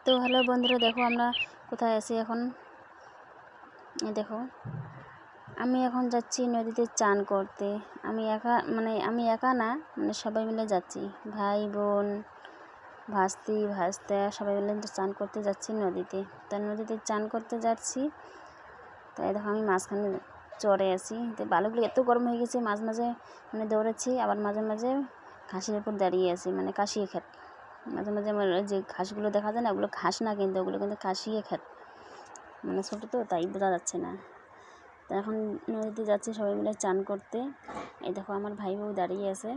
তো হ্যালো বন্ধুরা, দেখো আমরা কোথায় আছি এখন। এই দেখো, আমি এখন যাচ্ছি নদীতে চান করতে। আমি একা না, মানে সবাই মিলে যাচ্ছি, ভাই বোন ভাস্তি ভাস্তা সবাই মিলে চান করতে যাচ্ছি নদীতে। তাই নদীতে চান করতে যাচ্ছি, তাই দেখো আমি মাঝখানে চড়ে আছি। তো বালুগুলো এত গরম হয়ে গেছে, মাঝে মাঝে মানে দৌড়াচ্ছি, আবার মাঝে মাঝে ঘাসের উপর দাঁড়িয়ে আছি, মানে কাশিয়ে খেত। মাঝে মাঝে আমার যে ঘাসগুলো দেখা যায় না, ওগুলো ঘাস না, কিন্তু ওগুলো কিন্তু কাশিয়ে খেত, মানে ছোটো তো, তাই বোঝা যাচ্ছে না। তো এখন নদীতে যাচ্ছি সবাই মিলে চান করতে। এই দেখো আমার ভাই বউ দাঁড়িয়ে আছে।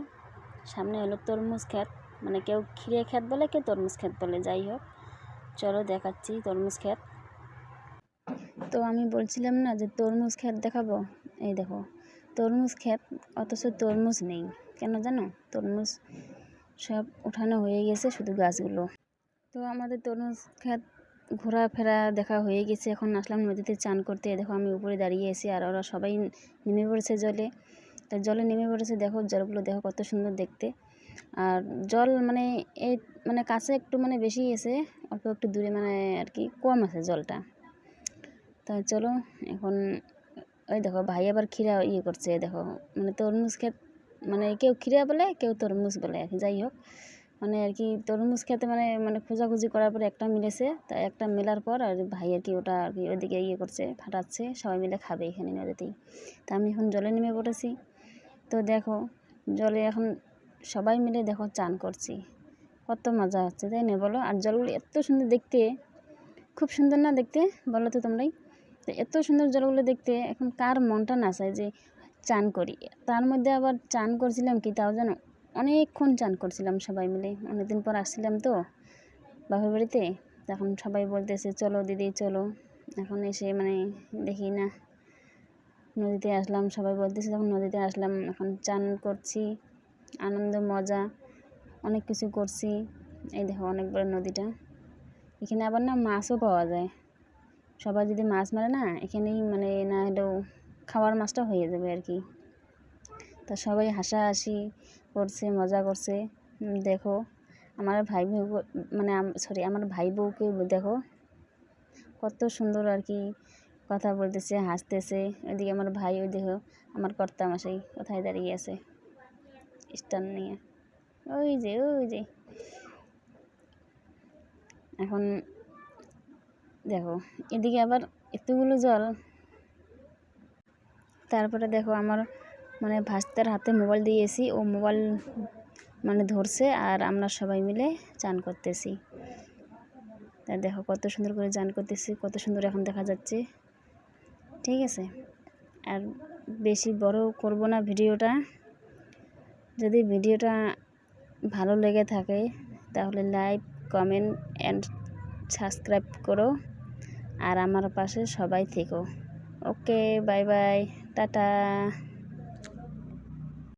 সামনে হলো তরমুজ ক্ষেত, মানে কেউ ক্ষীরে ক্ষেত বলে, কেউ তরমুজ ক্ষেত বলে, যাই হোক চলো দেখাচ্ছি তরমুজ ক্ষেত। তো আমি বলছিলাম না যে তরমুজ ক্ষেত দেখাবো, এই দেখো তরমুজ ক্ষেত, অথচ তরমুজ নেই। কেন জানো? তরমুজ সব উঠানো হয়ে গেছে, শুধু গাছগুলো। তো আমাদের তরমুজ ক্ষেত ঘোরাফেরা দেখা হয়ে গেছে, এখন আসলাম নদীতে চান করতে। দেখো আমি উপরে দাঁড়িয়ে আছি, আর ওরা সবাই নেমে পড়েছে জলে। তো জলে নেমে পড়েছে, দেখো জলগুলো দেখো কত সুন্দর দেখতে। আর জল মানে এই মানে কাছে একটু মানে বেশি এসে, অল্প একটু দূরে মানে আর কি কম আছে জলটা। তা চলো এখন, ওই দেখো ভাই আবার ক্ষীরা করছে, দেখো মানে তরমুজ ক্ষেত, মানে কেউ ক্ষীরা বলে, কেউ তরমুজ বলে, যাই হোক মানে আর কি তরমুজ খেতে মানে মানে খোঁজাখুঁজি করার পরে একটা মিলেছে। তা একটা মেলার পর আর ভাই আর কি ওটা আর কি ওইদিকে করছে, ফাটাচ্ছে, সবাই মিলে খাবে এখানে নদীতেই। তা আমি এখন জলে নেমে পড়েছি। তো দেখো জলে এখন সবাই মিলে দেখো চান করছি, কত মজা হচ্ছে, তাই না বলো? আর জলগুলো এত সুন্দর দেখতে, খুব সুন্দর না দেখতে, বলো তো তোমরাই। তো এত সুন্দর জলগুলো দেখতে, এখন কার মনটা না চায় যে চান করি। তার মধ্যে আবার চান করছিলাম কি তাও জানো, অনেকক্ষণ চান করছিলাম সবাই মিলে। অনেকদিন পর আসছিলাম তো বাপের বাড়িতে, তখন সবাই বলতেছে চলো দিদি চলো। এখন এসে মানে দেখি না নদীতে আসলাম, সবাই বলতেছে যখন নদীতে আসলাম, এখন চান করছি, আনন্দ মজা অনেক কিছু করছি। এই দেখো অনেক বড় নদীটা, এখানে আবার না মাছও পাওয়া যায়। সবাই যদি মাছ মারে না, এখানেই মানে না হলেও খাওয়ার মাছটা হয়ে যাবে আর কি। তা সবাই হাসাহাসি করছে, মজা করছে। দেখো আমার ভাই বউ, মানে আমার ভাই বউকে দেখো কত সুন্দর আর কি কথা বলতেছে, হাসতেছে। ওইদিকে আমার ভাই, ওই দেখো আমার কর্তা মশাই কোথায় দাঁড়িয়ে আছে স্ট্যান্ড নিয়ে, ওই যে এখন দেখো এদিকে আবার এতগুলো জল। তারপরে দেখো আমার মানে ভাস্তার হাতে মোবাইল দিয়েছি, ও মোবাইল মানে ধরছে, আর আমরা সবাই মিলে চান করতেছি। তা দেখো কত সুন্দর করে চান করতেছি, কত সুন্দর এখন দেখা যাচ্ছে। ঠিক আছে, আর বেশি বড় করব না ভিডিওটা। যদি ভিডিওটা ভালো লেগে থাকে তাহলে লাইক, কমেন্ট অ্যান্ড সাবস্ক্রাইব করো, আর আমার পাশে সবাই থেকো। ওকে, বাই বাই, টাটা।